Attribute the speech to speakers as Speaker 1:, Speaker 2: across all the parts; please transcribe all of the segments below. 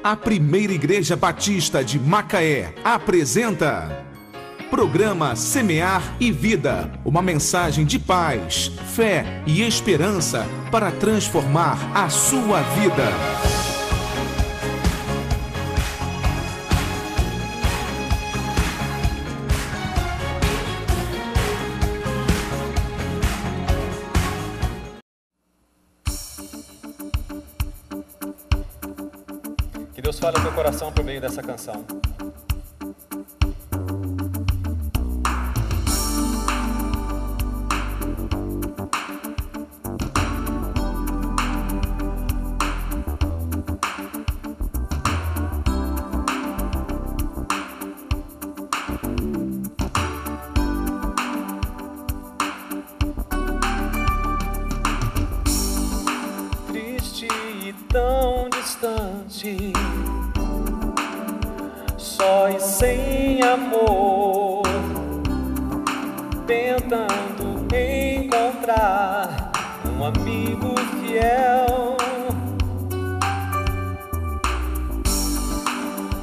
Speaker 1: A Primeira Igreja Batista de Macaé apresenta Programa Semear e Vida, uma mensagem de paz, fé e esperança para transformar a sua vida.
Speaker 2: Que Deus fale ao teu coração por meio dessa canção. Triste e tão distante, só e sem amor, tentando encontrar um amigo fiel.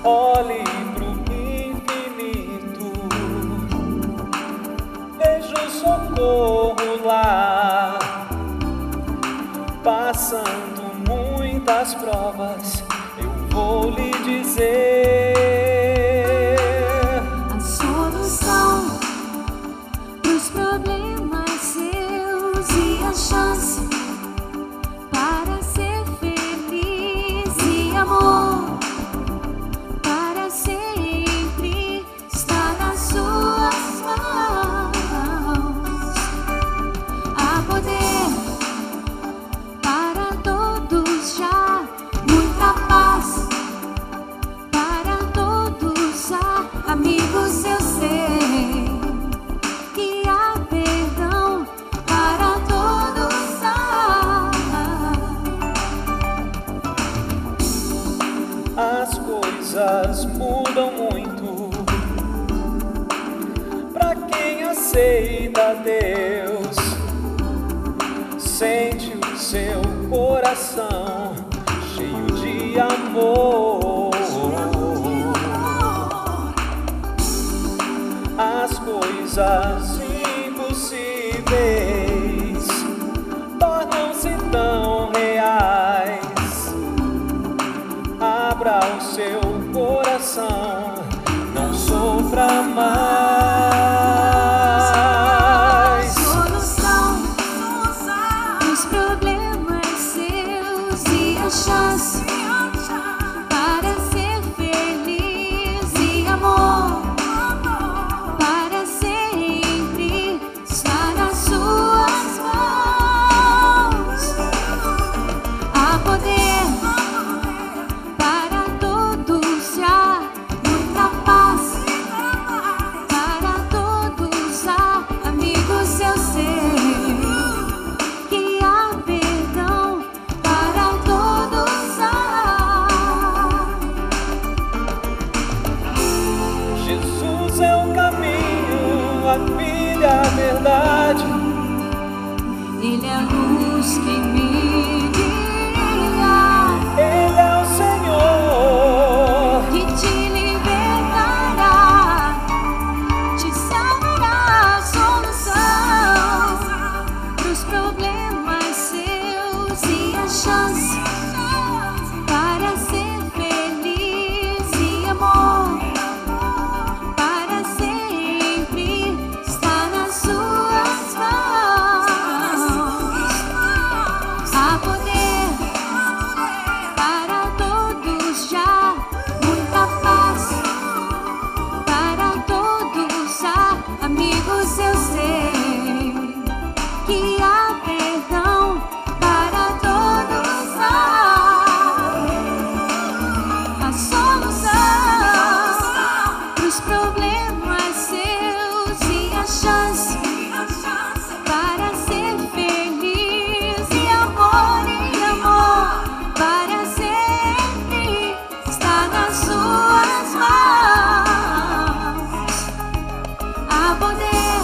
Speaker 2: Olhe pro infinito, vejo socorro lá, passando muitas provas, eu vou lhe dizer
Speaker 3: a solução pros problemas seus e a chance para ser feliz e amor para sempre está nas suas mãos. Há poder para todos já, muita paz para todos há, amigos eu sei que há perdão para todos há.
Speaker 2: as coisas mudam muito pra quem aceita Deus, sente o seu coração cheio de amor. As coisas impossíveis tornam-se tão reais. Abra o seu coração, não sofra mais.
Speaker 3: Solução dos problemas seus e a chance para ser feliz e amor para sempre está nas suas mãos. Há poder para todos já, muita paz para todos há, amigos eu sei que há perdão para todos há.
Speaker 2: Jesus é o caminho, a vida, a verdade.
Speaker 3: Ele é a luz que me guia,
Speaker 2: Ele é o Senhor.
Speaker 3: que te libertará, te salvará. Solução pros problemas seus e a chance para ser feliz e amor para sempre está nas suas mãos. Há poder para todos já, muita paz para todos há, amigos eu sei que há perdão para todos há. A solução pros problemas seus e a chance para ser feliz e amor para sempre está nas suas mãos. Há poder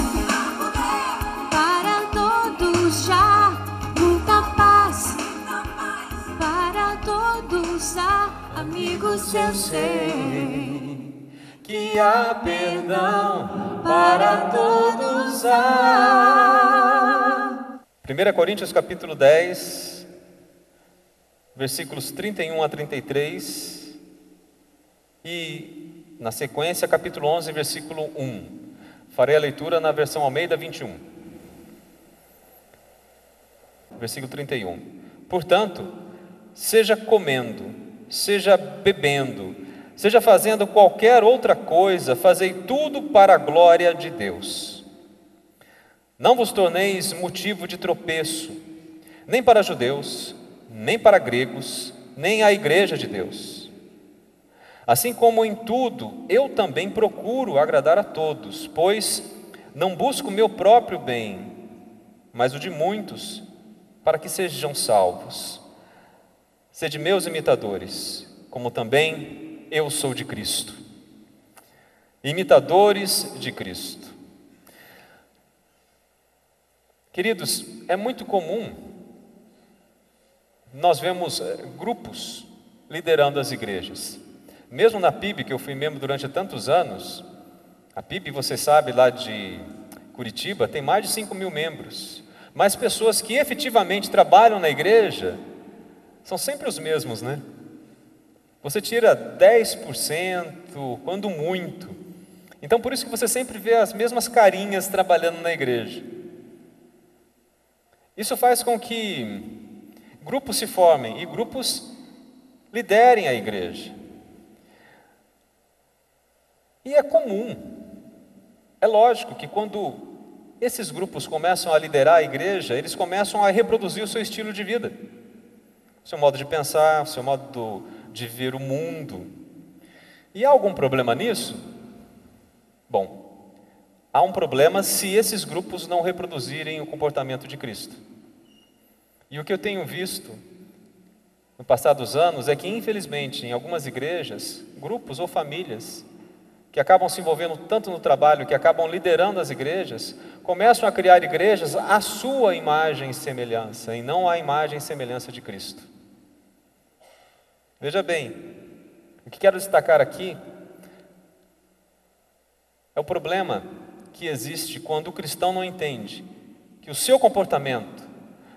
Speaker 3: para todos já, muita paz para todos há, amigos eu sei
Speaker 2: que há perdão para todos há.
Speaker 4: 1 Coríntios capítulo 10, versículos 31 a 33 e, na sequência, capítulo 11, versículo 1. Farei a leitura na versão Almeida 21. Versículo 31. Portanto, seja comendo, seja bebendo, seja fazendo qualquer outra coisa, fazei tudo para a glória de Deus. Não vos torneis motivo de tropeço, nem para judeus, nem para gregos, nem à igreja de Deus. Assim como em tudo, eu também procuro agradar a todos, pois não busco o meu próprio bem, mas o de muitos, para que sejam salvos. Sede meus imitadores, como também eu sou de Cristo. Imitadores de Cristo. Queridos, é muito comum nós vemos grupos liderando as igrejas. Mesmo na PIB, que eu fui membro durante tantos anos, a PIB, você sabe, lá de Curitiba, tem mais de 5 mil membros. Mas pessoas que efetivamente trabalham na igreja são sempre os mesmos, né? Você tira 10%, quando muito. Então, por isso que você sempre vê as mesmas carinhas trabalhando na igreja. Isso faz com que grupos se formem e grupos liderem a igreja. E é comum, é lógico que quando esses grupos começam a liderar a igreja, eles começam a reproduzir o seu estilo de vida, o seu modo de pensar, o seu modo de ver o mundo. E há algum problema nisso? Bom, há um problema se esses grupos não reproduzirem o comportamento de Cristo. E o que eu tenho visto no passar dos anos é que, infelizmente, em algumas igrejas, grupos ou famílias que acabam se envolvendo tanto no trabalho, que acabam liderando as igrejas, começam a criar igrejas à sua imagem e semelhança, e não à imagem e semelhança de Cristo. Veja bem, o que quero destacar aqui é o problema que existe quando o cristão não entende que o seu comportamento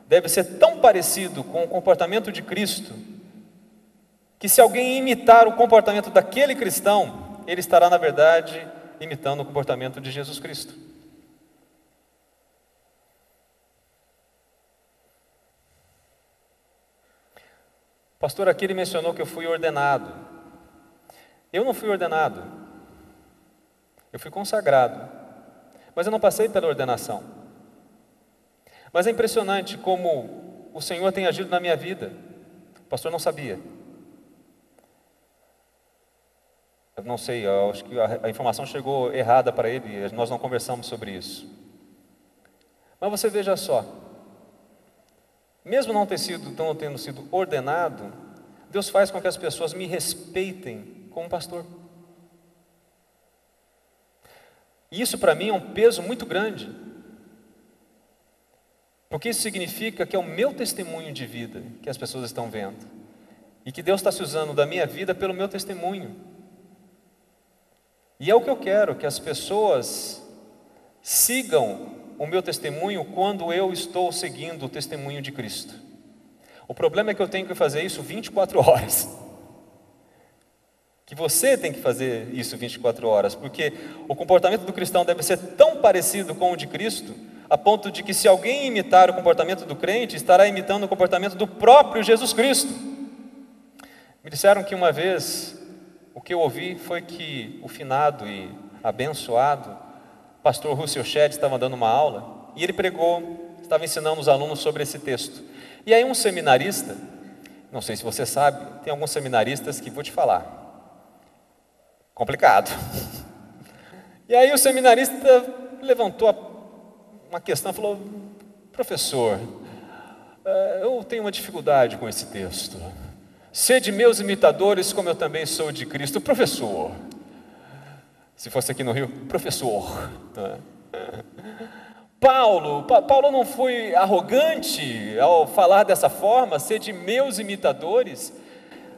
Speaker 4: deve ser tão parecido com o comportamento de Cristo, que se alguém imitar o comportamento daquele cristão, ele estará, na verdade, imitando o comportamento de Jesus Cristo. O pastor aqui ele mencionou que eu fui ordenado. Eu não fui ordenado. Eu fui consagrado. Mas eu não passei pela ordenação. Mas é impressionante como o Senhor tem agido na minha vida. O pastor não sabia. Eu não sei, eu acho que a informação chegou errada para ele, nós não conversamos sobre isso. Mas você veja só, mesmo não tendo sido ordenado, Deus faz com que as pessoas me respeitem como pastor. E isso para mim é um peso muito grande, porque isso significa que é o meu testemunho de vida que as pessoas estão vendo, e que Deus está se usando da minha vida pelo meu testemunho. E é o que eu quero, que as pessoas sigam o meu testemunho quando eu estou seguindo o testemunho de Cristo. O problema é que eu tenho que fazer isso 24 horas. Que você tem que fazer isso 24 horas, porque o comportamento do cristão deve ser tão parecido com o de Cristo, a ponto de que se alguém imitar o comportamento do crente, estará imitando o comportamento do próprio Jesus Cristo. Me disseram que uma vez, o que eu ouvi foi que o finado e abençoado pastor Russell Shedd estava dando uma aula, e ele pregou, estava ensinando os alunos sobre esse texto. E aí um seminarista, não sei se você sabe, tem alguns seminaristas que vou te falar, complicado. E aí o seminarista levantou uma questão, falou: professor, eu tenho uma dificuldade com esse texto. Sede meus imitadores, como eu também sou de Cristo. Professor, se fosse aqui no Rio, professor. Paulo não foi arrogante ao falar dessa forma, sede meus imitadores.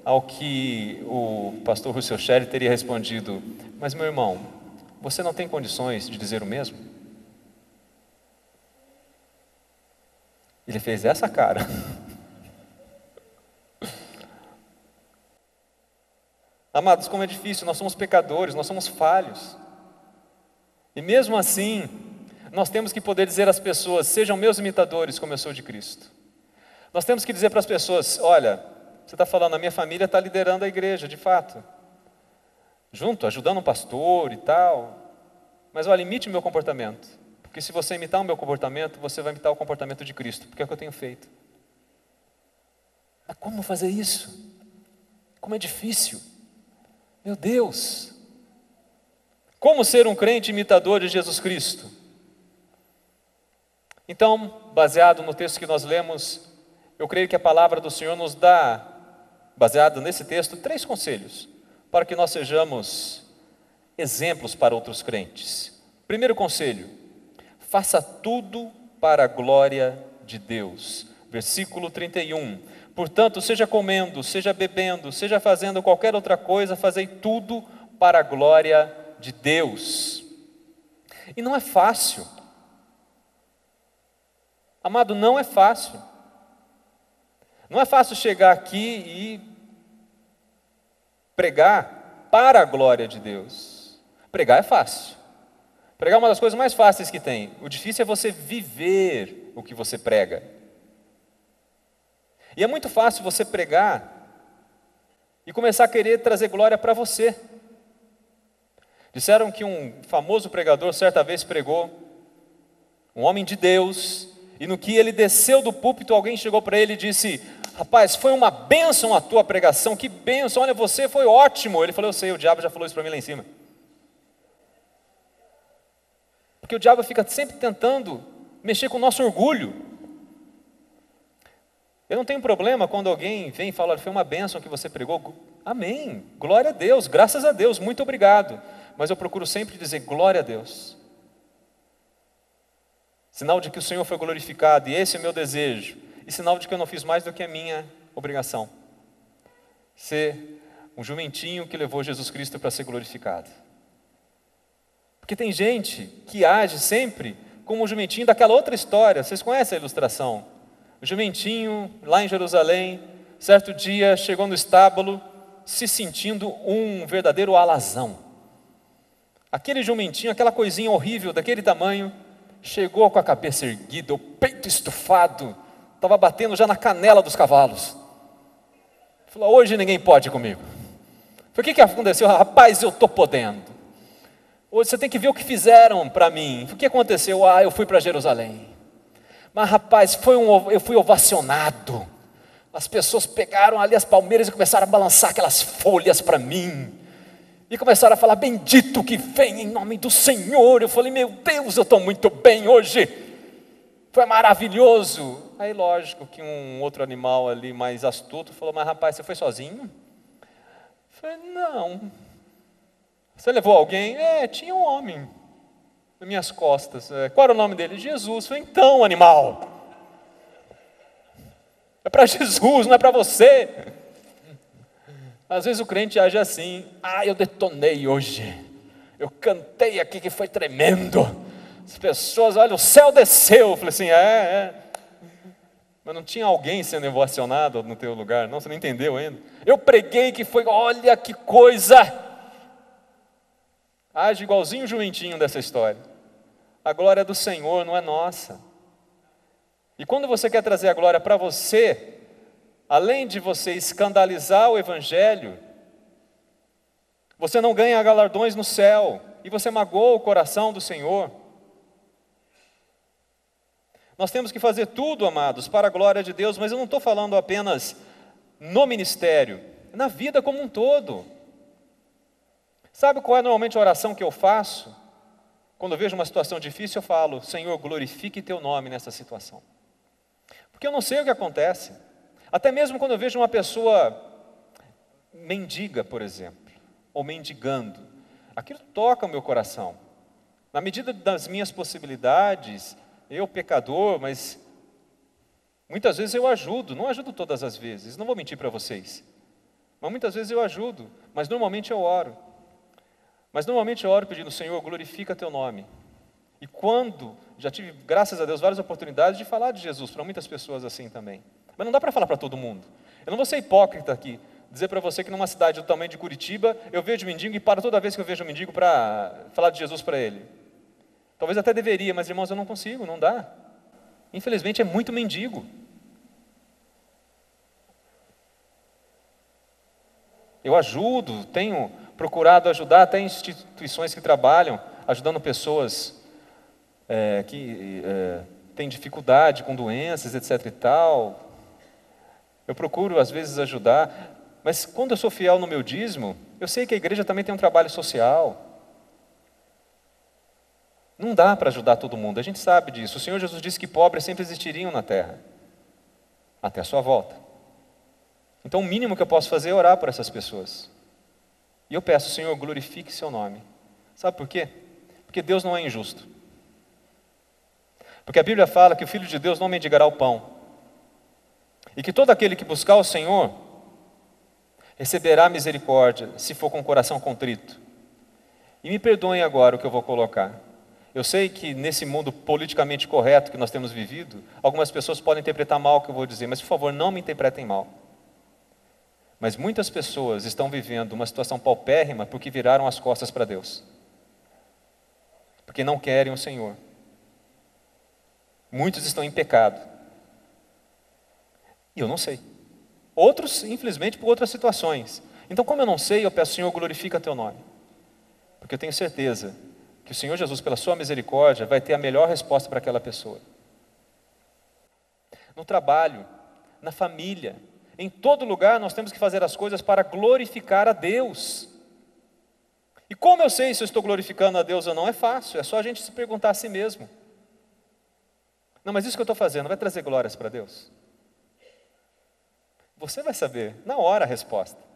Speaker 4: ao que o pastor Russell Shedd teria respondido: mas meu irmão, você não tem condições de dizer o mesmo? Ele fez essa cara. Amados, como é difícil, nós somos pecadores, nós somos falhos. E mesmo assim, nós temos que poder dizer às pessoas: sejam meus imitadores como eu sou de Cristo. Nós temos que dizer para as pessoas: olha, você está falando, a minha família está liderando a igreja, de fato, junto, ajudando um pastor e tal, mas olha, imite o meu comportamento, porque se você imitar o meu comportamento, você vai imitar o comportamento de Cristo, porque é o que eu tenho feito. Mas como fazer isso? Como é difícil, meu Deus! Como ser um crente imitador de Jesus Cristo? Então, baseado no texto que nós lemos, eu creio que a palavra do Senhor nos dá, baseado nesse texto, 3 conselhos para que nós sejamos exemplos para outros crentes. Primeiro conselho: faça tudo para a glória de Deus. Versículo 31. Portanto, seja comendo, seja bebendo, seja fazendo qualquer outra coisa, fazei tudo para a glória de Deus. E não é fácil. Amado, não é fácil. Não é fácil chegar aqui e pregar para a glória de Deus. Pregar é fácil. Pregar é uma das coisas mais fáceis que tem. O difícil é você viver o que você prega. E é muito fácil você pregar e começar a querer trazer glória para você. Disseram que um famoso pregador certa vez pregou, um homem de Deus, e no que ele desceu do púlpito, alguém chegou para ele e disse: rapaz, foi uma bênção a tua pregação, que bênção, olha, você foi ótimo. Ele falou: eu sei, o diabo já falou isso para mim lá em cima. Porque o diabo fica sempre tentando mexer com o nosso orgulho. Eu não tenho problema quando alguém vem e fala: olha, foi uma bênção que você pregou. Amém, glória a Deus, graças a Deus, muito obrigado. Mas eu procuro sempre dizer glória a Deus. Sinal de que o Senhor foi glorificado, e esse é o meu desejo. E sinal de que eu não fiz mais do que a minha obrigação. Ser um jumentinho que levou Jesus Cristo para ser glorificado. Porque tem gente que age sempre como um jumentinho daquela outra história. Vocês conhecem a ilustração? O jumentinho, lá em Jerusalém, certo dia chegou no estábulo se sentindo um verdadeiro alazão. Aquele jumentinho, aquela coisinha horrível daquele tamanho, chegou com a cabeça erguida, o peito estufado, estava batendo já na canela dos cavalos. Falou: hoje ninguém pode comigo. O que aconteceu? Rapaz, eu estou podendo. Hoje você tem que ver o que fizeram para mim. O que aconteceu? Eu fui para Jerusalém. Mas rapaz, eu fui ovacionado. As pessoas pegaram ali as palmeiras e começaram a balançar aquelas folhas para mim. E começaram a falar: bendito que vem em nome do Senhor. Eu falei: meu Deus, eu estou muito bem hoje. Foi maravilhoso. Aí lógico que um outro animal ali mais astuto falou: mas rapaz, você foi sozinho? Eu falei: não. Você levou alguém? Tinha um homem nas minhas costas. Qual era o nome dele? Jesus. Eu falei: então, animal, é para Jesus, não é para você. Às vezes o crente age assim: eu detonei hoje, eu cantei aqui que foi tremendo, as pessoas, olha, o céu desceu. Eu falei assim: mas não tinha alguém sendo ovacionado no teu lugar? Não, você não entendeu ainda. Eu preguei que foi, olha que coisa. Age igualzinho o jumentinho dessa história. A glória é do Senhor, não é nossa. E quando você quer trazer a glória para você, além de você escandalizar o Evangelho, você não ganha galardões no céu, e você magoa o coração do Senhor. Nós temos que fazer tudo, amados, para a glória de Deus, mas eu não estou falando apenas no ministério, na vida como um todo. Sabe qual é normalmente a oração que eu faço? Quando eu vejo uma situação difícil, eu falo: Senhor, glorifique teu nome nessa situação. Porque eu não sei o que acontece. Até mesmo quando eu vejo uma pessoa mendiga, por exemplo, ou mendigando, aquilo toca o meu coração. Na medida das minhas possibilidades, eu pecador, mas muitas vezes eu ajudo, não ajudo todas as vezes, não vou mentir para vocês. Mas muitas vezes eu ajudo, mas normalmente eu oro. Mas normalmente eu oro pedindo, Senhor, glorifica Teu nome. E quando, já tive, graças a Deus, várias oportunidades de falar de Jesus para muitas pessoas assim também. Mas não dá para falar para todo mundo. Eu não vou ser hipócrita aqui, dizer para você que numa cidade do tamanho de Curitiba, eu vejo mendigo e paro toda vez que eu vejo um mendigo para falar de Jesus para ele. Talvez até deveria, mas irmãos, eu não consigo, não dá. Infelizmente é muito mendigo. Eu ajudo, tenho procurado ajudar até instituições que trabalham, ajudando pessoas que têm dificuldade com doenças, etc. e tal. Eu procuro às vezes ajudar, mas quando eu sou fiel no meu dízimo, eu sei que a igreja também tem um trabalho social. Não dá para ajudar todo mundo, a gente sabe disso. O Senhor Jesus disse que pobres sempre existiriam na terra, até a sua volta. Então o mínimo que eu posso fazer é orar por essas pessoas. E eu peço, Senhor, glorifique seu nome. Sabe por quê? Porque Deus não é injusto. Porque a Bíblia fala que o Filho de Deus não mendigará o pão. E que todo aquele que buscar o Senhor receberá misericórdia, se for com o coração contrito. E me perdoem agora o que eu vou colocar. Eu sei que nesse mundo politicamente correto que nós temos vivido, algumas pessoas podem interpretar mal o que eu vou dizer, mas por favor, não me interpretem mal. Mas muitas pessoas estão vivendo uma situação paupérrima porque viraram as costas para Deus. Porque não querem o Senhor. Muitos estão em pecado. E eu não sei. Outros, infelizmente, por outras situações. Então, como eu não sei, eu peço, Senhor, glorifica Teu nome. Porque eu tenho certeza que o Senhor Jesus, pela sua misericórdia, vai ter a melhor resposta para aquela pessoa. No trabalho, na família, em todo lugar nós temos que fazer as coisas para glorificar a Deus. E como eu sei se eu estou glorificando a Deus ou não? É fácil, é só a gente se perguntar a si mesmo. Não, mas isso que eu estou fazendo vai trazer glórias para Deus? Você vai saber na hora a resposta.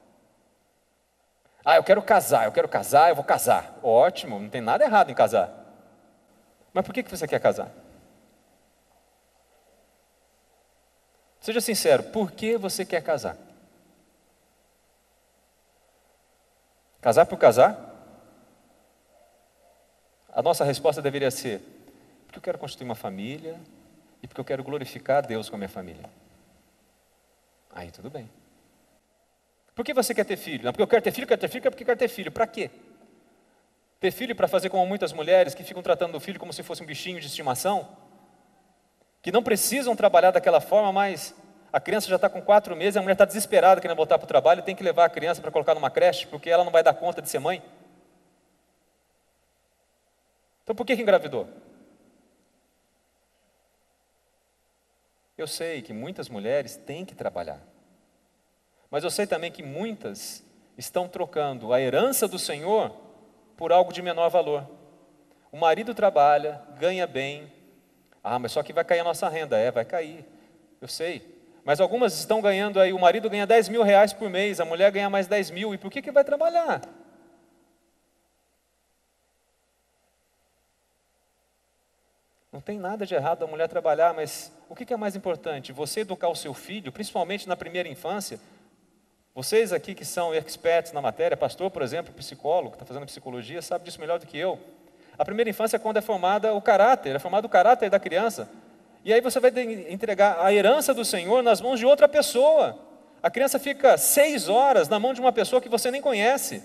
Speaker 4: Eu quero casar, eu vou casar. Ótimo, não tem nada errado em casar. Mas por que você quer casar? Seja sincero, por que você quer casar? Casar por casar? A nossa resposta deveria ser, porque eu quero construir uma família e porque eu quero glorificar a Deus com a minha família. Aí tudo bem. Por que você quer ter filho? Não, porque eu quero ter filho, é porque eu quero ter filho. Para quê? Ter filho para fazer como muitas mulheres que ficam tratando o filho como se fosse um bichinho de estimação? Que não precisam trabalhar daquela forma, mas a criança já está com 4 meses, a mulher está desesperada querendo voltar para o trabalho e tem que levar a criança para colocar numa creche, porque ela não vai dar conta de ser mãe. Então por que engravidou? Eu sei que muitas mulheres têm que trabalhar, mas eu sei também que muitas estão trocando a herança do Senhor por algo de menor valor. O marido trabalha, ganha bem, mas só que vai cair a nossa renda. Vai cair, eu sei. Mas algumas estão ganhando aí, o marido ganha 10 mil reais por mês, a mulher ganha mais 10 mil, e por que vai trabalhar? Não tem nada de errado a mulher trabalhar, mas o que é mais importante? Você educar o seu filho, principalmente na primeira infância. Vocês aqui que são experts na matéria, pastor, por exemplo, psicólogo, que está fazendo psicologia, sabe disso melhor do que eu. A primeira infância é quando é formado o caráter da criança. E aí você vai entregar a herança do Senhor nas mãos de outra pessoa. A criança fica 6 horas na mão de uma pessoa que você nem conhece.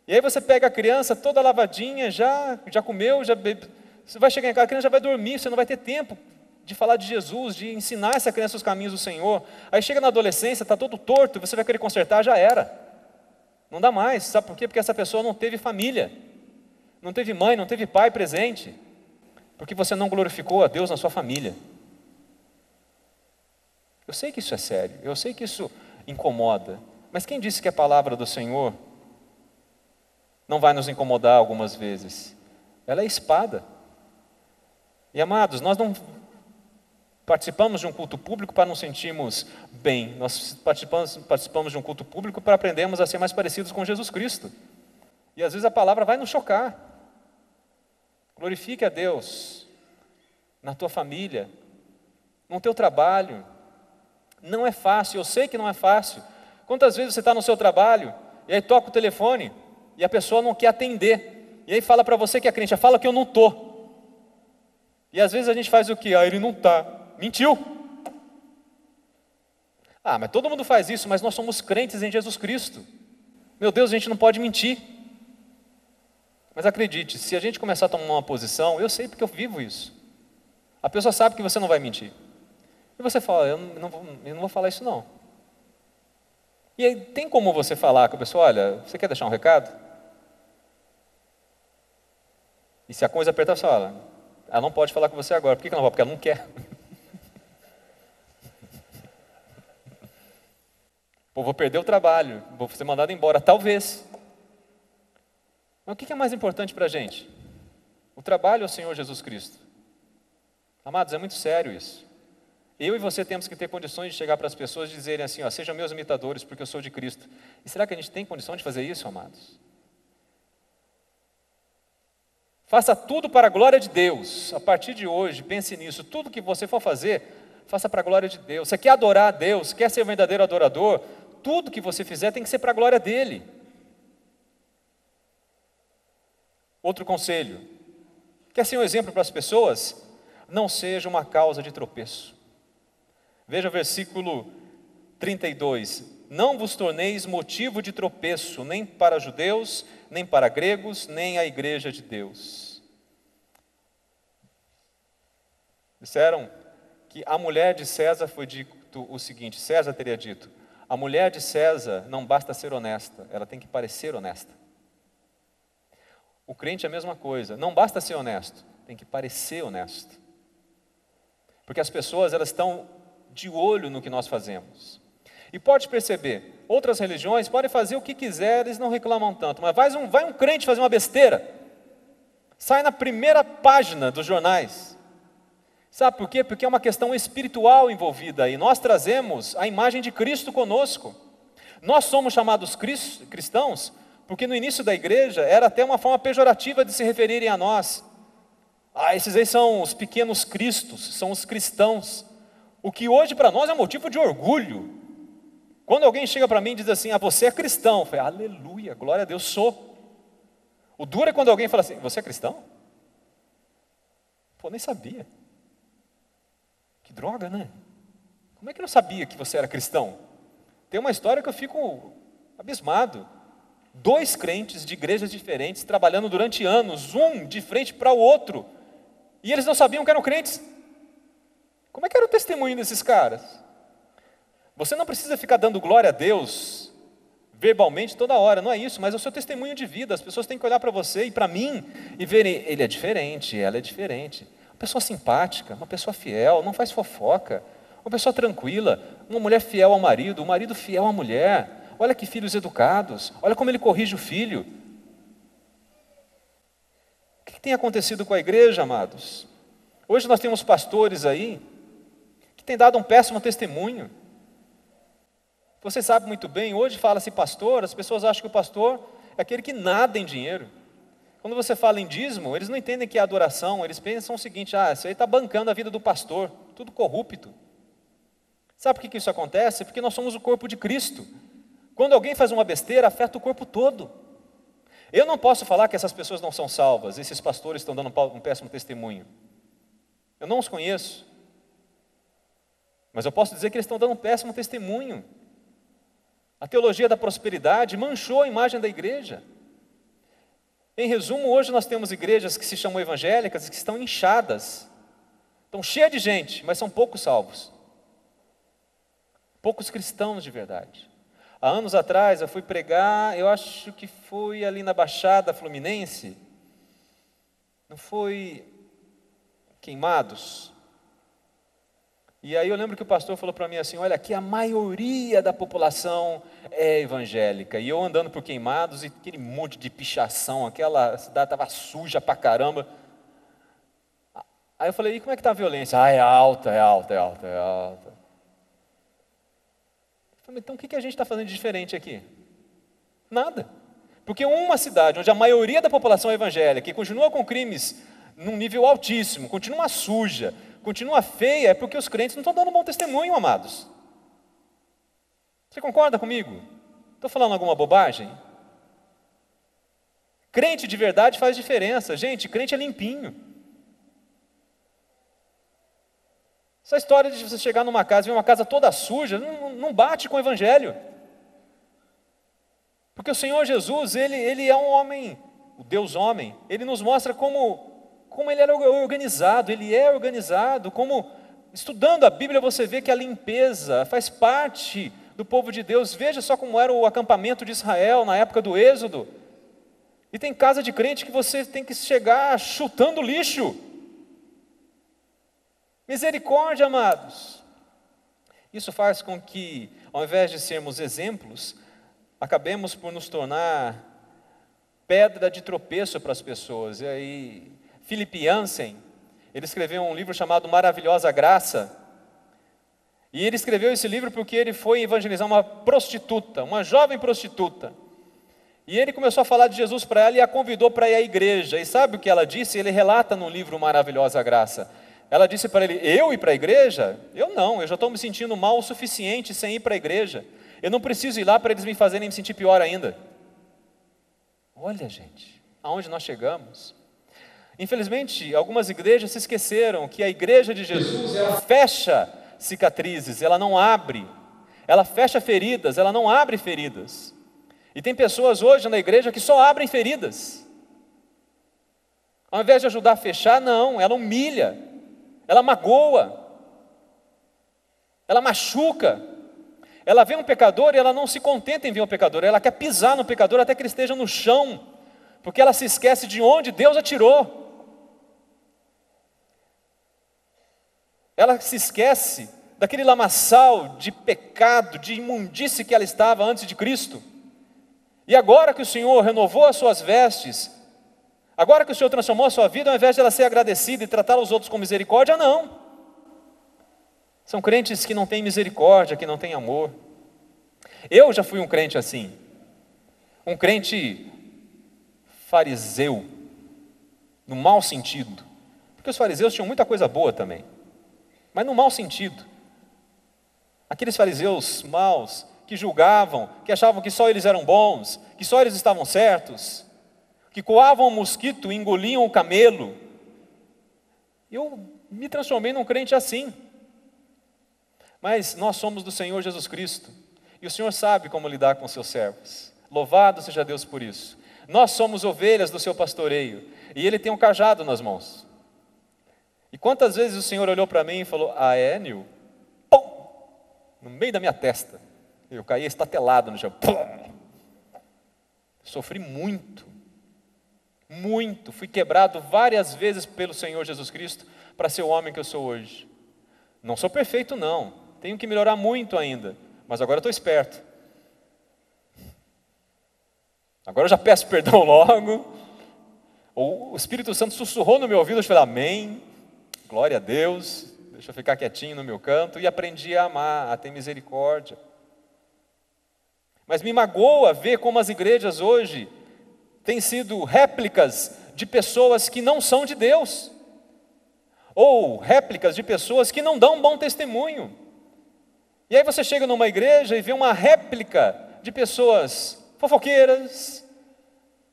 Speaker 4: E aí você pega a criança toda lavadinha, já comeu, já bebe. Você vai chegar em casa, a criança já vai dormir, você não vai ter tempo de falar de Jesus, de ensinar essa criança os caminhos do Senhor. Aí chega na adolescência, está todo torto, você vai querer consertar, já era. Não dá mais, sabe por quê? Porque essa pessoa não teve família, não teve mãe, não teve pai presente, porque você não glorificou a Deus na sua família. Eu sei que isso é sério, eu sei que isso incomoda, mas quem disse que a palavra do Senhor não vai nos incomodar algumas vezes? Ela é espada. E amados, nós não participamos de um culto público para nos sentirmos bem. Nós participamos de um culto público para aprendermos a ser mais parecidos com Jesus Cristo. E às vezes a palavra vai nos chocar. Glorifique a Deus na tua família, no teu trabalho. Não é fácil, eu sei que não é fácil. Quantas vezes você está no seu trabalho, e aí toca o telefone, e a pessoa não quer atender, e aí fala para você que é crente, fala que eu não estou. E às vezes a gente faz o quê? Ele não está. Mentiu. Mas todo mundo faz isso, mas nós somos crentes em Jesus Cristo. Meu Deus, a gente não pode mentir. Mas acredite, se a gente começar a tomar uma posição, eu sei porque eu vivo isso. A pessoa sabe que você não vai mentir. E você fala, eu não vou falar isso não. E aí tem como você falar com a pessoa, olha, você quer deixar um recado? E se a coisa apertar, você fala, ela não pode falar com você agora. Por que não pode? Porque ela não quer. Pô, vou perder o trabalho, vou ser mandado embora, talvez. Mas o que é mais importante para a gente? O trabalho ou o Senhor Jesus Cristo? Amados, é muito sério isso. Eu e você temos que ter condições de chegar para as pessoas e dizerem assim, sejam meus imitadores, porque eu sou de Cristo. E será que a gente tem condição de fazer isso, amados? Faça tudo para a glória de Deus. A partir de hoje, pense nisso. Tudo que você for fazer, faça para a glória de Deus. Você quer adorar a Deus, quer ser um verdadeiro adorador, tudo que você fizer tem que ser para a glória dEle. Outro conselho. Quer ser um exemplo para as pessoas? Não seja uma causa de tropeço. Veja o versículo 32. Não vos torneis motivo de tropeço, nem para judeus, nem para gregos, nem a igreja de Deus. Disseram que a mulher de César foi dito o seguinte, César teria dito, a mulher de César não basta ser honesta, ela tem que parecer honesta. O crente é a mesma coisa, não basta ser honesto, tem que parecer honesto. Porque as pessoas, elas estão de olho no que nós fazemos. E pode perceber, outras religiões podem fazer o que quiser, eles não reclamam tanto, mas vai um crente fazer uma besteira, sai na primeira página dos jornais. Sabe por quê? Porque é uma questão espiritual envolvida aí. Nós trazemos a imagem de Cristo conosco. Nós somos chamados cristãos porque no início da igreja era até uma forma pejorativa de se referirem a nós. Esses aí são os pequenos cristos, são os cristãos. O que hoje para nós é motivo de orgulho. Quando alguém chega para mim e diz assim, você é cristão, eu falei, aleluia, glória a Deus, sou. O duro é quando alguém fala assim, você é cristão? Pô, nem sabia. Que droga, né? Como é que eu não sabia que você era cristão? Tem uma história que eu fico abismado. 2 crentes de igrejas diferentes, trabalhando durante anos, um de frente para o outro, e eles não sabiam que eram crentes. Como é que era o testemunho desses caras? Você não precisa ficar dando glória a Deus verbalmente toda hora, não é isso, mas é o seu testemunho de vida. As pessoas têm que olhar para você e para mim e verem, ele é diferente, ela é diferente. Uma pessoa simpática, uma pessoa fiel, não faz fofoca, uma pessoa tranquila, uma mulher fiel ao marido, um marido fiel à mulher. Olha que filhos educados, olha como ele corrige o filho. O que tem acontecido com a igreja, amados? Hoje nós temos pastores aí que têm dado um péssimo testemunho. Você sabe muito bem, hoje fala-se pastor, as pessoas acham que o pastor é aquele que nada em dinheiro. Quando você fala em dízimo, eles não entendem que é adoração, eles pensam o seguinte, isso aí está bancando a vida do pastor, tudo corrupto. Sabe por que isso acontece? Porque nós somos o corpo de Cristo. Quando alguém faz uma besteira, afeta o corpo todo. Eu não posso falar que essas pessoas não são salvas, esses pastores estão dando um péssimo testemunho. Eu não os conheço. Mas eu posso dizer que eles estão dando um péssimo testemunho. A teologia da prosperidade manchou a imagem da igreja. Em resumo, hoje nós temos igrejas que se chamam evangélicas, que estão inchadas. Estão cheias de gente, mas são poucos salvos. Poucos cristãos de verdade. Há anos atrás eu fui pregar, eu acho que foi ali na Baixada Fluminense. Não foi Queimados? E aí eu lembro que o pastor falou para mim assim, olha, aqui a maioria da população é evangélica. E eu andando por Queimados e aquele monte de pichação, aquela cidade estava suja pra caramba. Aí eu falei, e como é que está a violência? É alta, é alta, é alta, é alta. Eu falei, então o que a gente está fazendo de diferente aqui? Nada. Porque uma cidade onde a maioria da população é evangélica e continua com crimes num nível altíssimo, continua suja, continua feia, é porque os crentes não estão dando um bom testemunho, amados. Você concorda comigo? Estou falando alguma bobagem? Crente de verdade faz diferença. Gente, crente é limpinho. Essa história de você chegar numa casa e ver uma casa toda suja, não bate com o Evangelho. Porque o Senhor Jesus, Ele é um homem, o Deus homem, Ele nos mostra como Ele era organizado, Ele é organizado, como, estudando a Bíblia, você vê que a limpeza faz parte do povo de Deus. Veja só como era o acampamento de Israel na época do Êxodo. E tem casa de crente que você tem que chegar chutando lixo. Misericórdia, amados. Isso faz com que, ao invés de sermos exemplos, acabemos por nos tornar pedra de tropeço para as pessoas. E aí, Philip Yancey, ele escreveu um livro chamado Maravilhosa Graça. E ele escreveu esse livro porque ele foi evangelizar uma prostituta, uma jovem prostituta. E ele começou a falar de Jesus para ela e a convidou para ir à igreja. E sabe o que ela disse? Ele relata no livro Maravilhosa Graça. Ela disse para ele: eu ir para a igreja? Eu não, eu já estou me sentindo mal o suficiente sem ir para a igreja. Eu não preciso ir lá para eles me fazerem me sentir pior ainda. Olha, gente, aonde nós chegamos. Infelizmente, algumas igrejas se esqueceram que a igreja de Jesus, ela fecha cicatrizes, ela não abre. Ela fecha feridas, ela não abre feridas. E tem pessoas hoje na igreja que só abrem feridas. Ao invés de ajudar a fechar, não, ela humilha, ela magoa, ela machuca. Ela vê um pecador e ela não se contenta em ver um pecador, ela quer pisar no pecador até que ele esteja no chão, porque ela se esquece de onde Deus a tirou. Ela se esquece daquele lamaçal de pecado, de imundície que ela estava antes de Cristo. E agora que o Senhor renovou as suas vestes, agora que o Senhor transformou a sua vida, ao invés de ela ser agradecida e tratar os outros com misericórdia, não. São crentes que não têm misericórdia, que não têm amor. Eu já fui um crente assim. Um crente fariseu, no mau sentido. Porque os fariseus tinham muita coisa boa também, mas no mau sentido. Aqueles fariseus maus, que julgavam, que achavam que só eles eram bons, que só eles estavam certos, que coavam o mosquito e engoliam o camelo. Eu me transformei num crente assim. Mas nós somos do Senhor Jesus Cristo, e o Senhor sabe como lidar com seus servos. Louvado seja Deus por isso. Nós somos ovelhas do seu pastoreio, e Ele tem um cajado nas mãos. E quantas vezes o Senhor olhou para mim e falou: ah é, Nil? Pum! No meio da minha testa. Eu caí estatelado no chão. Pum! Sofri muito. Muito. Fui quebrado várias vezes pelo Senhor Jesus Cristo para ser o homem que eu sou hoje. Não sou perfeito, não. Tenho que melhorar muito ainda. Mas agora eu estou esperto. Agora eu já peço perdão logo. O Espírito Santo sussurrou no meu ouvido, eu falei: amém, glória a Deus, deixa eu ficar quietinho no meu canto. E aprendi a amar, a ter misericórdia. Mas me magoa ver como as igrejas hoje têm sido réplicas de pessoas que não são de Deus, ou réplicas de pessoas que não dão um bom testemunho. E aí você chega numa igreja e vê uma réplica de pessoas fofoqueiras,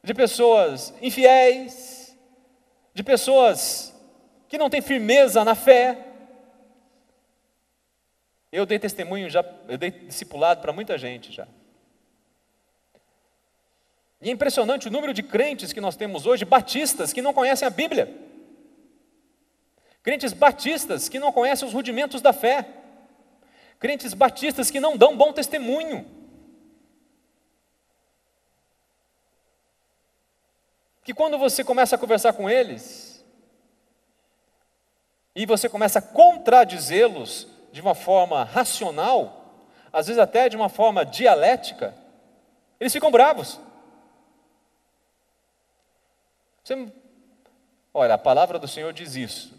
Speaker 4: de pessoas infiéis, de pessoas que não têm firmeza na fé. Eu dei testemunho já, eu dei discipulado para muita gente já. E é impressionante o número de crentes que nós temos hoje, batistas, que não conhecem a Bíblia. Crentes batistas que não conhecem os rudimentos da fé. Crentes batistas que não dão bom testemunho. Que quando você começa a conversar com eles, e você começa a contradizê-los de uma forma racional, às vezes até de uma forma dialética, eles ficam bravos. Olha, a palavra do Senhor diz isso.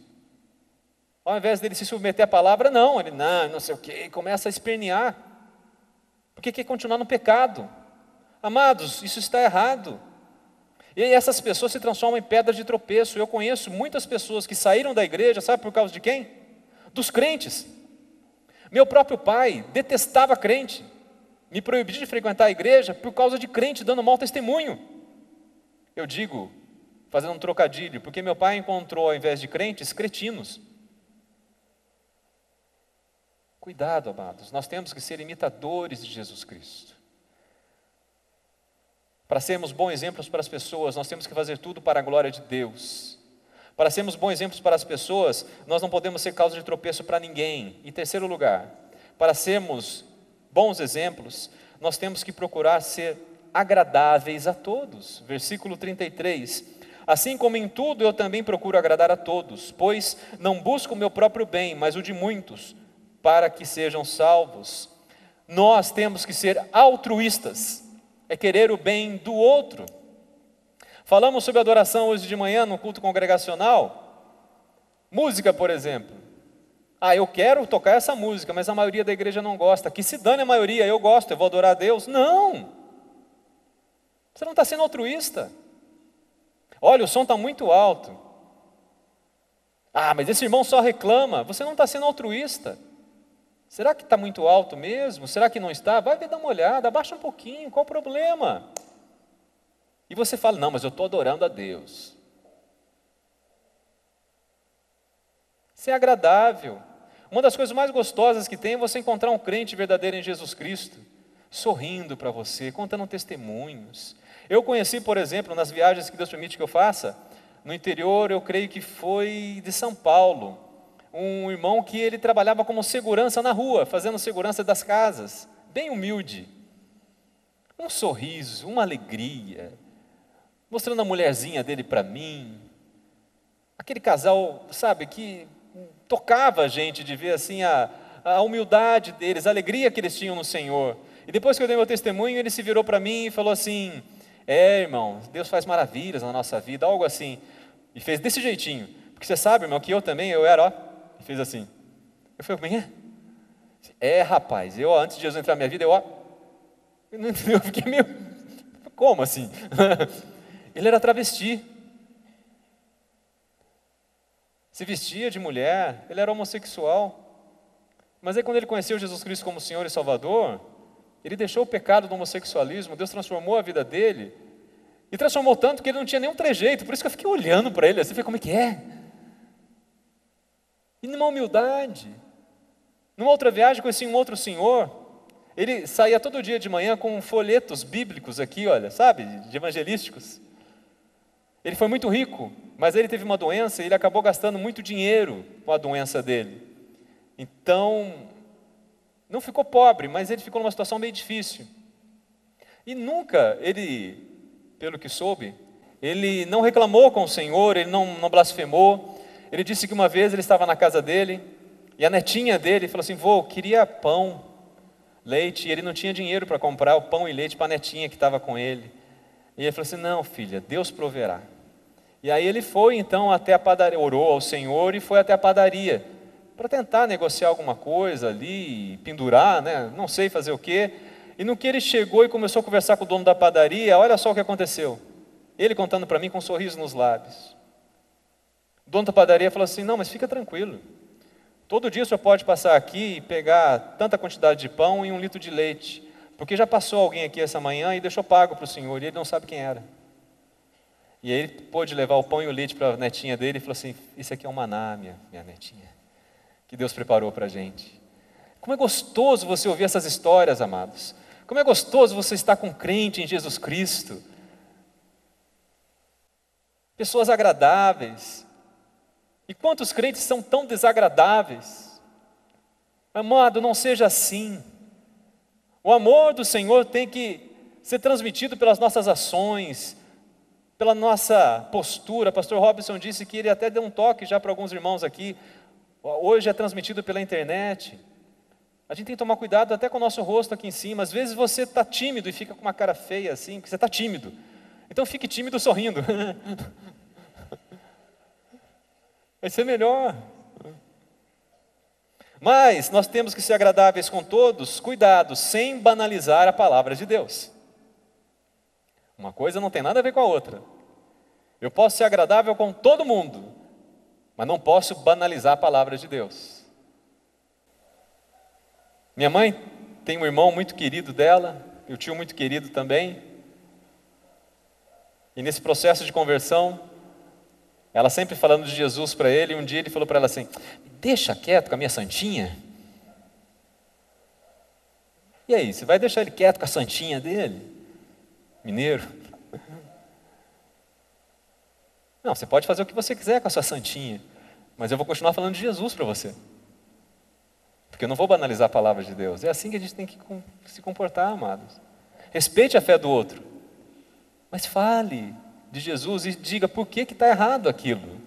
Speaker 4: Ao invés dele se submeter à palavra, não, ele não sei o que, começa a espernear, porque quer continuar no pecado. Amados, isso está errado. E essas pessoas se transformam em pedra de tropeço. Eu conheço muitas pessoas que saíram da igreja, sabe por causa de quem? Dos crentes. Meu próprio pai detestava crente. me proibir de frequentar a igreja por causa de crente dando mau testemunho. Eu digo, fazendo um trocadilho, porque meu pai encontrou, ao invés de crentes, cretinos. Cuidado, amados, nós temos que ser imitadores de Jesus Cristo. Para sermos bons exemplos para as pessoas, nós temos que fazer tudo para a glória de Deus. Para sermos bons exemplos para as pessoas, nós não podemos ser causa de tropeço para ninguém. Em terceiro lugar, para sermos bons exemplos, nós temos que procurar ser agradáveis a todos. Versículo 33. Assim como em tudo eu também procuro agradar a todos, pois não busco o meu próprio bem, mas o de muitos, para que sejam salvos. Nós temos que ser altruístas, é querer o bem do outro. Falamos sobre adoração hoje de manhã no culto congregacional. Música, por exemplo. Eu quero tocar essa música, mas a maioria da igreja não gosta. Que se dane a maioria, eu gosto, eu vou adorar a Deus. Não! Você não está sendo altruísta. Olha, o som está muito alto. Mas esse irmão só reclama. Você não está sendo altruísta. Será que está muito alto mesmo? Será que não está? Vai dar uma olhada, abaixa um pouquinho, qual o problema? E você fala, não, mas eu estou adorando a Deus. Isso é agradável. Uma das coisas mais gostosas que tem é você encontrar um crente verdadeiro em Jesus Cristo, sorrindo para você, contando testemunhos. Eu conheci, por exemplo, nas viagens que Deus permite que eu faça, no interior, eu creio que foi de São Paulo, um irmão que ele trabalhava como segurança na rua, fazendo segurança das casas, bem humilde. Um sorriso, uma alegria, mostrando a mulherzinha dele para mim. Aquele casal, sabe, que tocava a gente de ver assim a humildade deles, a alegria que eles tinham no Senhor. E depois que eu dei meu testemunho, ele se virou para mim e falou assim, irmão, Deus faz maravilhas na nossa vida, algo assim. E fez desse jeitinho, porque você sabe, irmão, que eu também, eu era, e fez assim. Eu falei, como é? Rapaz, eu antes de Jesus entrar na minha vida, eu fiquei meio, como assim? Ele era travesti. Se vestia de mulher, ele era homossexual. Mas aí quando ele conheceu Jesus Cristo como Senhor e Salvador, ele deixou o pecado do homossexualismo, Deus transformou a vida dele, e transformou tanto que ele não tinha nenhum trejeito, por isso que eu fiquei olhando para ele, assim, falei, como é que é? E numa humildade. Numa outra viagem, conheci um outro senhor, ele saía todo dia de manhã com folhetos bíblicos aqui, olha, sabe, de evangelísticos. Ele foi muito rico, mas ele teve uma doença e ele acabou gastando muito dinheiro com a doença dele. Então, não ficou pobre, mas ele ficou numa situação meio difícil. E nunca ele, pelo que soube, ele não reclamou com o Senhor, ele não blasfemou. Ele disse que uma vez ele estava na casa dele e a netinha dele falou assim, vô, queria pão, leite, e ele não tinha dinheiro para comprar o pão e leite para a netinha que estava com ele. E ele falou assim, não filha, Deus proverá. E aí ele foi então até a padaria, orou ao Senhor e foi até a padaria, para tentar negociar alguma coisa ali, pendurar, né? Não sei fazer o quê. E no que ele chegou e começou a conversar com o dono da padaria, olha só o que aconteceu. Ele contando para mim com um sorriso nos lábios. O dono da padaria falou assim, não, mas fica tranquilo. Todo dia o senhor pode passar aqui e pegar tanta quantidade de pão e 1 litro de leite, porque já passou alguém aqui essa manhã e deixou pago para o senhor, e ele não sabe quem era. E aí ele pôde levar o pão e o leite para a netinha dele e falou assim, isso aqui é um maná, minha netinha, que Deus preparou para a gente. Como é gostoso você ouvir essas histórias, amados. Como é gostoso você estar com um crente em Jesus Cristo. Pessoas agradáveis. E quantos crentes são tão desagradáveis? Amado, não seja assim. O amor do Senhor tem que ser transmitido pelas nossas ações, pela nossa postura. Pastor Robson disse que ele até deu um toque já para alguns irmãos aqui. Hoje é transmitido pela internet. A gente tem que tomar cuidado até com o nosso rosto aqui em cima. Às vezes você está tímido e fica com uma cara feia assim, porque você está tímido. Então fique tímido sorrindo. Vai ser melhor. Mas nós temos que ser agradáveis com todos, cuidado, sem banalizar a palavra de Deus. Uma coisa não tem nada a ver com a outra. Eu posso ser agradável com todo mundo, mas não posso banalizar a palavra de Deus. Minha mãe tem um irmão muito querido dela, e o tio muito querido também. E nesse processo de conversão, ela sempre falando de Jesus para ele, e um dia ele falou para ela assim: deixa quieto com a minha santinha. E aí, você vai deixar ele quieto com a santinha dele? Mineiro? Não, você pode fazer o que você quiser com a sua santinha, mas eu vou continuar falando de Jesus para você. Porque eu não vou banalizar a palavra de Deus. É assim que a gente tem que se comportar, amados. Respeite a fé do outro, mas fale de Jesus e diga por que está errado aquilo.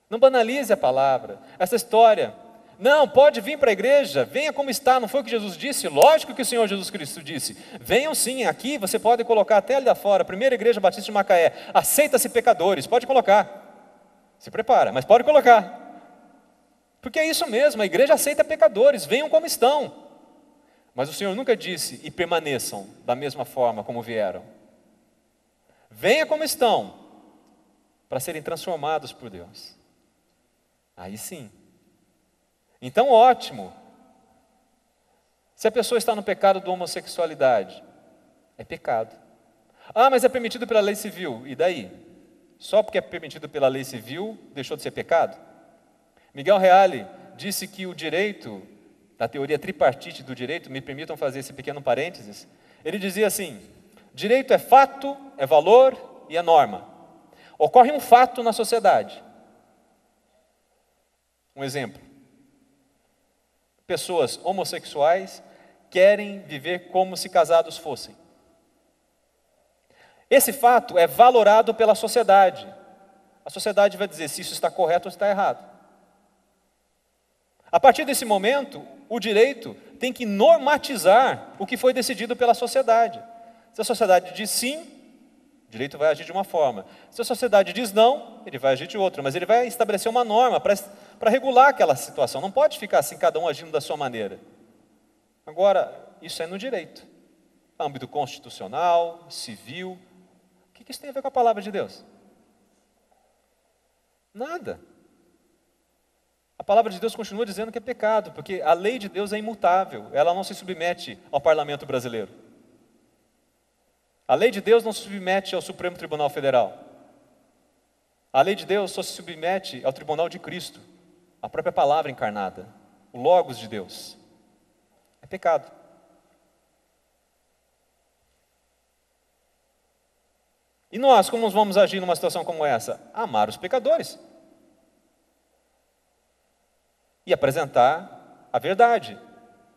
Speaker 4: Não banalize a palavra. Essa história, não, pode vir para a igreja, venha como está, não foi o que Jesus disse? Lógico que o Senhor Jesus Cristo disse. Venham sim, aqui você pode colocar até ali da fora, Primeira Igreja Batista de Macaé, aceita-se pecadores, pode colocar. Se prepara, mas pode colocar. Porque é isso mesmo, a igreja aceita pecadores, venham como estão. Mas o Senhor nunca disse, e permaneçam da mesma forma como vieram. Venha como estão, para serem transformados por Deus. Aí sim. Então, ótimo. Se a pessoa está no pecado da homossexualidade, é pecado. Ah, mas é permitido pela lei civil. E daí? Só porque é permitido pela lei civil, deixou de ser pecado? Miguel Reale disse que o direito, da teoria tripartite do direito, me permitam fazer esse pequeno parênteses, ele dizia assim: direito é fato, é valor e é norma. Ocorre um fato na sociedade. Um exemplo. Pessoas homossexuais querem viver como se casados fossem. Esse fato é valorado pela sociedade. A sociedade vai dizer se isso está correto ou está errado. A partir desse momento, o direito tem que normatizar o que foi decidido pela sociedade. Se a sociedade diz sim, o direito vai agir de uma forma. Se a sociedade diz não, ele vai agir de outra. Mas ele vai estabelecer uma norma para regular aquela situação. Não pode ficar assim, cada um agindo da sua maneira. Agora, isso é no direito. Âmbito constitucional, civil. O que isso tem a ver com a palavra de Deus? Nada. A palavra de Deus continua dizendo que é pecado, porque a lei de Deus é imutável. Ela não se submete ao parlamento brasileiro. A lei de Deus não se submete ao Supremo Tribunal Federal. A lei de Deus só se submete ao tribunal de Cristo, a própria palavra encarnada, o Logos de Deus. É pecado. E nós, como vamos agir numa situação como essa? Amar os pecadores. E apresentar a verdade.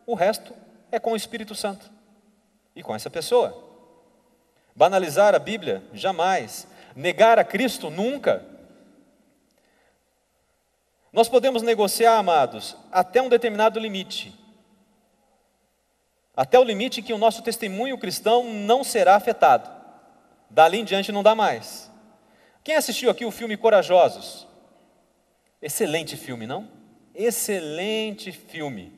Speaker 4: O resto é com o Espírito Santo e com essa pessoa. Banalizar a Bíblia? Jamais. Negar a Cristo? Nunca. Nós podemos negociar, amados, até um determinado limite. Até o limite que o nosso testemunho cristão não será afetado. Dali em diante não dá mais. Quem assistiu aqui o filme Corajosos? Excelente filme, não? Excelente filme.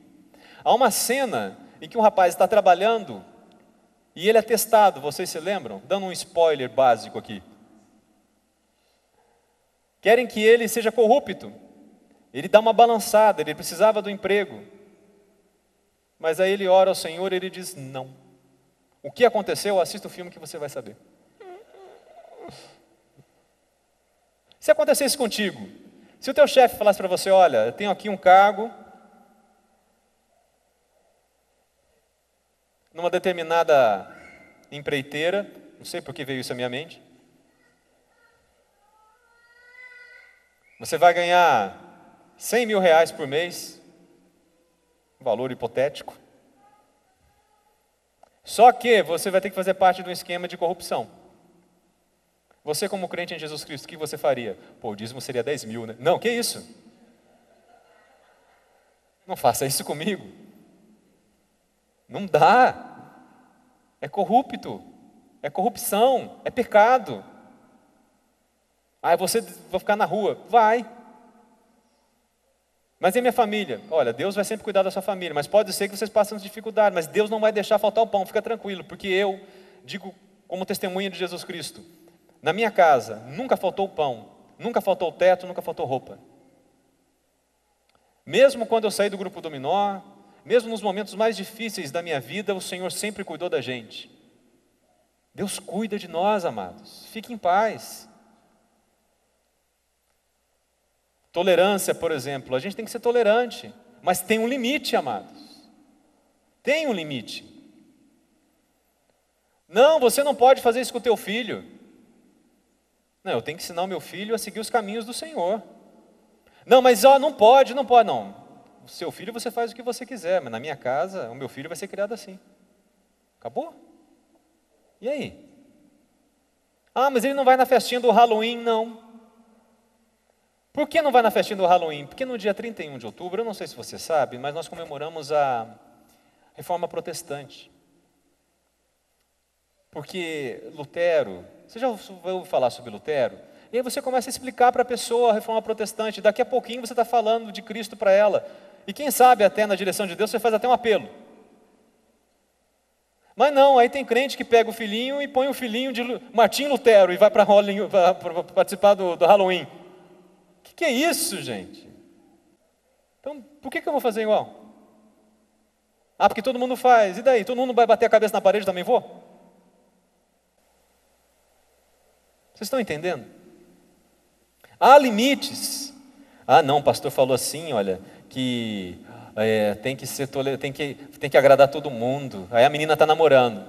Speaker 4: Há uma cena em que um rapaz está trabalhando e ele é testado, vocês se lembram? Dando um spoiler básico aqui. Querem que ele seja corrupto. Ele dá uma balançada, ele precisava do emprego. Mas aí ele ora ao Senhor e ele diz não. O que aconteceu? Assista o filme que você vai saber. Se acontecesse contigo, se o teu chefe falasse para você, olha, eu tenho aqui um cargo numa determinada empreiteira, não sei por que veio isso à minha mente, você vai ganhar 100 mil reais por mês, um valor hipotético, só que você vai ter que fazer parte de um esquema de corrupção. Você, como crente em Jesus Cristo, o que você faria? Pô, o dízimo seria 10 mil, né? Não, que isso? Não faça isso comigo. Não dá. É corrupto. É corrupção. É pecado. Ah, você vai ficar na rua. Vai. Mas e a minha família? Olha, Deus vai sempre cuidar da sua família, mas pode ser que vocês passem dificuldade, mas Deus não vai deixar faltar o pão, fica tranquilo, porque eu digo como testemunha de Jesus Cristo, na minha casa nunca faltou pão, nunca faltou teto, nunca faltou roupa. Mesmo quando eu saí do grupo Dominó, mesmo nos momentos mais difíceis da minha vida, o Senhor sempre cuidou da gente. Deus cuida de nós, amados. Fique em paz. Tolerância, por exemplo, a gente tem que ser tolerante, mas tem um limite, amados. Tem um limite. Não, você não pode fazer isso com o teu filho. Não, eu tenho que ensinar o meu filho a seguir os caminhos do Senhor. Não, mas não pode. Não. O seu filho você faz o que você quiser, mas na minha casa, o meu filho vai ser criado assim. Acabou? E aí? Ah, mas ele não vai na festinha do Halloween, não. Por que não vai na festinha do Halloween? Porque no dia 31 de outubro, eu não sei se você sabe, mas nós comemoramos a Reforma Protestante. Porque Lutero, você já ouviu falar sobre Lutero? E aí você começa a explicar para a pessoa a Reforma Protestante, daqui a pouquinho você está falando de Cristo para ela. E quem sabe até na direção de Deus você faz até um apelo. Mas não, aí tem crente que pega o filhinho e põe o filhinho de Martim Lutero e vai para participar do Halloween. O que é isso, gente? Então, por que eu vou fazer igual? Ah, porque todo mundo faz. E daí? Todo mundo vai bater a cabeça na parede, também vou? Vocês estão entendendo? Há limites. Ah, não, o pastor falou assim, olha, que tem que ser tem que agradar todo mundo. Aí a menina está namorando.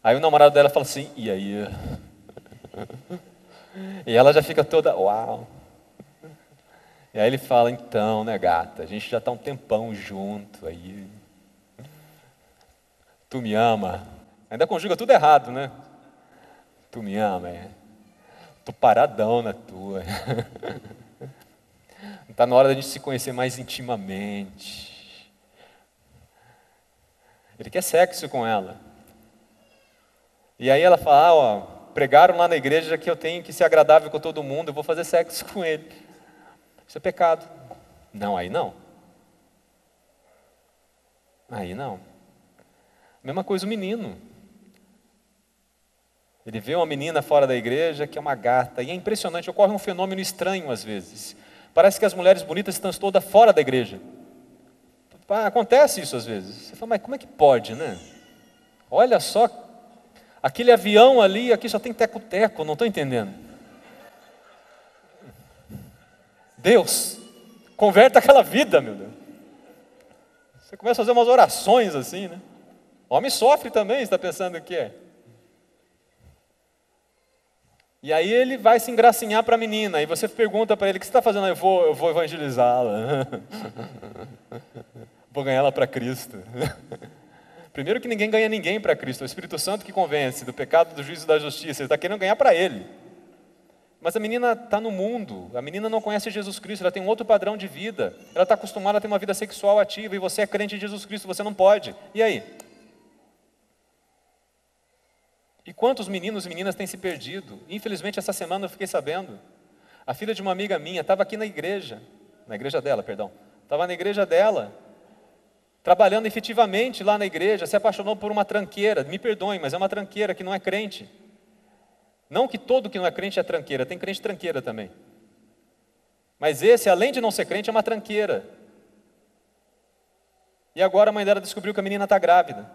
Speaker 4: Aí o namorado dela fala assim, e aí? E ela já fica toda, uau. E aí ele fala, então, né, gata, a gente já está um tempão junto, aí tu me ama. Ainda conjuga tudo errado, né? Tu me ama, tô paradão na tua. Está na hora da gente se conhecer mais intimamente. Ele quer sexo com ela. E aí ela fala, pregaram lá na igreja que eu tenho que ser agradável com todo mundo, eu vou fazer sexo com ele. Isso é pecado. Não, aí não. Aí não. Mesma coisa o menino. Ele vê uma menina fora da igreja que é uma gata, e é impressionante, ocorre um fenômeno estranho às vezes. Parece que as mulheres bonitas estão todas fora da igreja. Acontece isso às vezes. Você fala, mas como é que pode, né? Olha só, aquele avião ali, aqui só tem teco-teco, não estou entendendo. Deus, converte aquela vida, meu Deus. Você começa a fazer umas orações assim, né? O homem sofre também, você está pensando o que é? E aí ele vai se engracinhar para a menina, e você pergunta para ele, o que você está fazendo? Eu vou evangelizá-la. Vou ganhar ela para Cristo. Primeiro que ninguém ganha ninguém para Cristo, é o Espírito Santo que convence do pecado, do juízo e da justiça, ele está querendo ganhar para ele. Mas a menina está no mundo, a menina não conhece Jesus Cristo, ela tem um outro padrão de vida, ela está acostumada a ter uma vida sexual ativa, e você é crente em Jesus Cristo, você não pode. E aí? E quantos meninos e meninas têm se perdido? Infelizmente, essa semana eu fiquei sabendo, a filha de uma amiga minha estava aqui na igreja dela, estava na igreja dela, trabalhando efetivamente lá na igreja, se apaixonou por uma tranqueira, me perdoem, mas é uma tranqueira que não é crente. Não que todo que não é crente é tranqueira, tem crente tranqueira também. Mas esse, além de não ser crente, é uma tranqueira. E agora a mãe dela descobriu que a menina está grávida.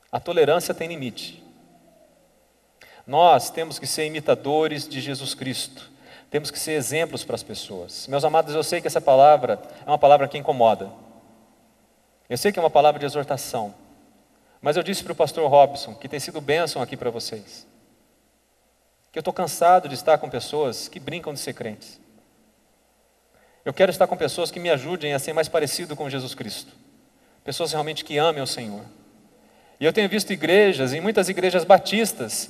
Speaker 4: A tolerância tem limite. Nós temos que ser imitadores de Jesus Cristo. Temos que ser exemplos para as pessoas. Meus amados, eu sei que essa palavra é uma palavra que incomoda. Eu sei que é uma palavra de exortação. Mas eu disse para o pastor Robson, que tem sido bênção aqui para vocês, que eu estou cansado de estar com pessoas que brincam de ser crentes. Eu quero estar com pessoas que me ajudem a ser mais parecido com Jesus Cristo. Pessoas realmente que amem o Senhor. E eu tenho visto igrejas, e muitas igrejas batistas,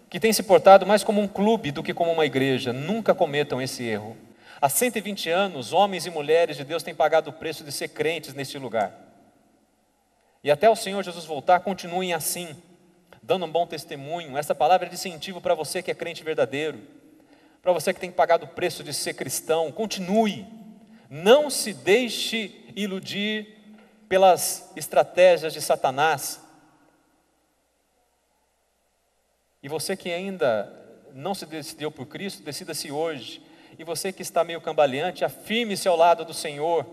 Speaker 4: que têm se portado mais como um clube do que como uma igreja. Nunca cometam esse erro. Há 120 anos, homens e mulheres de Deus têm pagado o preço de ser crentes neste lugar. E até o Senhor Jesus voltar, continuem assim, dando um bom testemunho. Essa palavra é de incentivo para você que é crente verdadeiro, para você que tem pagado o preço de ser cristão. Continue, não se deixe iludir pelas estratégias de Satanás. E você que ainda não se decidiu por Cristo, decida-se hoje E você que está meio cambaleante, afirme-se ao lado do Senhor,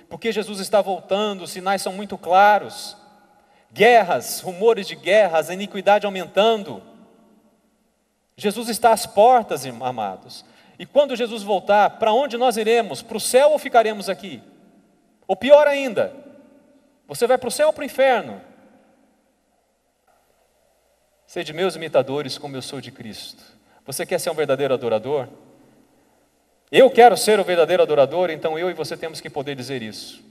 Speaker 4: porque Jesus está voltando, os sinais são muito claros. Guerras, rumores de guerras, a iniquidade aumentando. Jesus está às portas, amados. E quando Jesus voltar, para onde nós iremos? Para o céu ou ficaremos aqui? Ou pior ainda, você vai para o céu ou para o inferno? Sede meus imitadores como eu sou de Cristo. Você quer ser um verdadeiro adorador? Eu quero ser o verdadeiro adorador, então eu e você temos que poder dizer isso.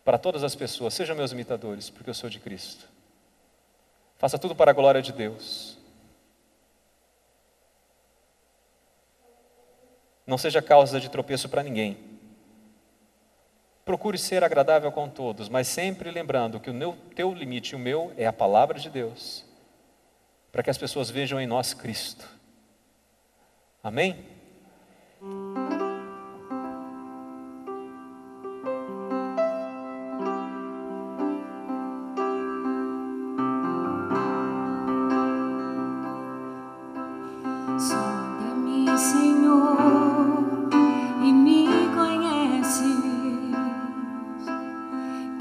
Speaker 4: Para todas as pessoas, sejam meus imitadores, porque eu sou de Cristo. Faça tudo para a glória de Deus. Não seja causa de tropeço para ninguém. Procure ser agradável com todos, mas sempre lembrando que o teu limite e o meu é a palavra de Deus, para que as pessoas vejam em nós Cristo. Amém?
Speaker 3: Sonda-me, Senhor, e me conheces.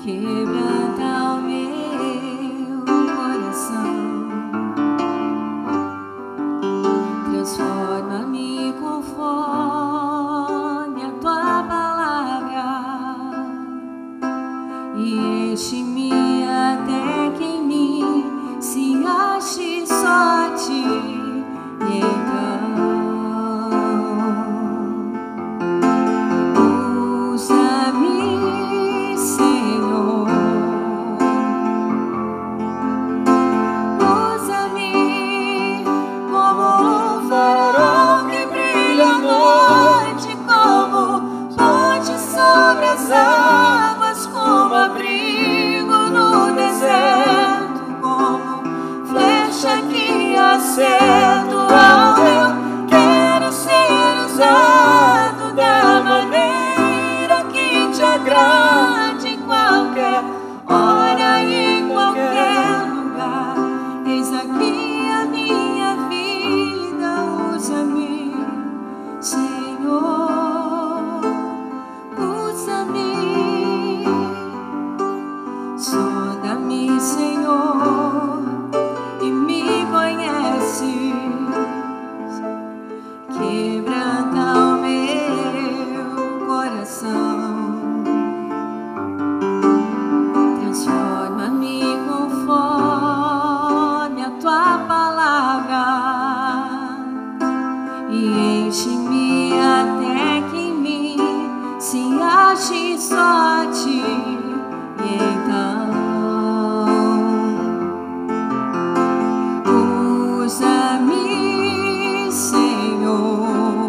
Speaker 3: Quebranta o meu coração. Transforma-me conforme a tua palavra e enche-me até que em mim se ache só ti. E então usa-me, Senhor, usa-me como um farol que brilha à noite, como ponte sobre as águas, como abrigo no deserto, como flecha que acerta. Eu quero ser usado da maneira que te agrade, em qualquer hora e em qualquer lugar. Eis aqui a minha vida, usa-me, Senhor, usa-me. Sonda-me, Senhor, e me conheces. Quebranta o meu coração. Transforma-me conforme a tua palavra e enche-me até que em mim se ache só ti. E então usa-me, Senhor,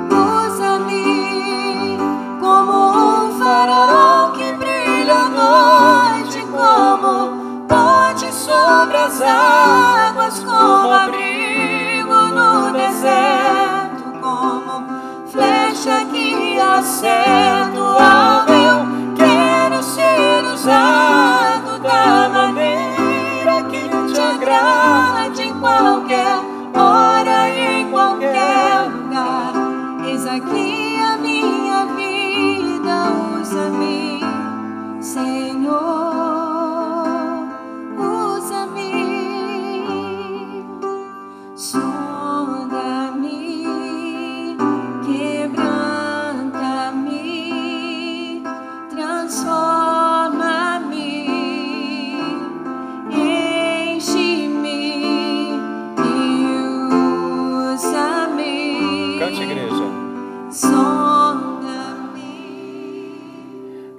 Speaker 3: usa-me como um farol que brilha à noite, como ponte sobre as águas, como abrigo no deserto, como flecha que acerta. Eu quero ser usado da maneira que te agrade, em qualquer hora e em qualquer lugar. Eis aqui a minha vida, usa-me, Senhor, usa-me. Sonda-me, quebranta-me, transforma-me, enche-me e usa-me.
Speaker 4: Cante, igreja.
Speaker 3: Sonda-me,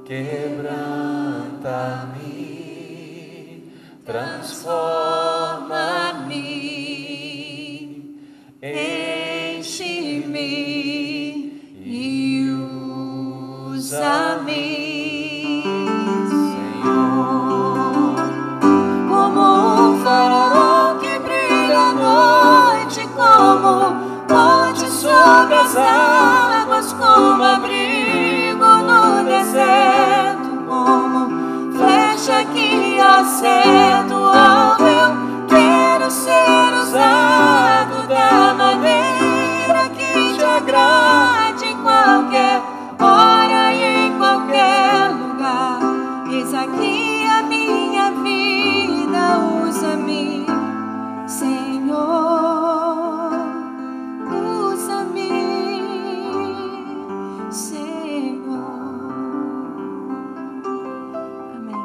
Speaker 4: Quebranta-me, transforma-me,
Speaker 3: enche-me e usa-me, Senhor, como um farol que brilha à noite, como ponte sobre as águas, como abrigo no deserto, como flecha que acerta. Eu quero ser usado da Usa aqui a minha vida, usa-me, Senhor, usa-me, Senhor. Amém.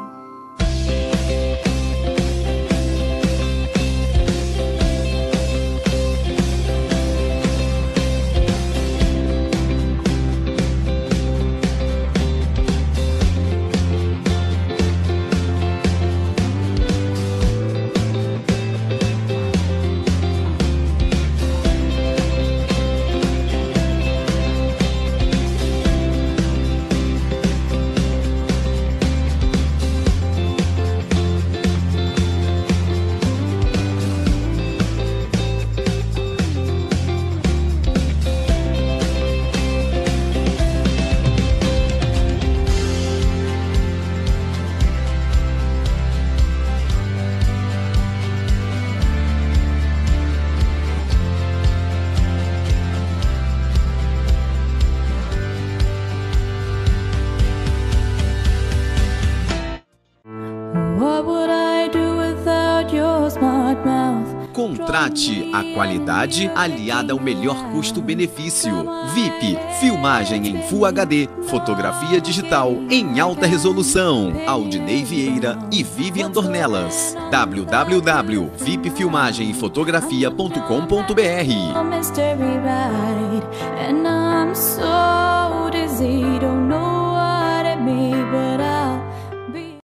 Speaker 5: What would I do without your smart mouth?
Speaker 6: Contrate a qualidade aliada ao melhor custo-benefício. VIP, filmagem em Full HD, fotografia digital em alta resolução. Aldinei Vieira e Vivian Dornelas. www.vipfilmagemefotografia.com.br.
Speaker 5: A mystery ride, and I'm so dizzy.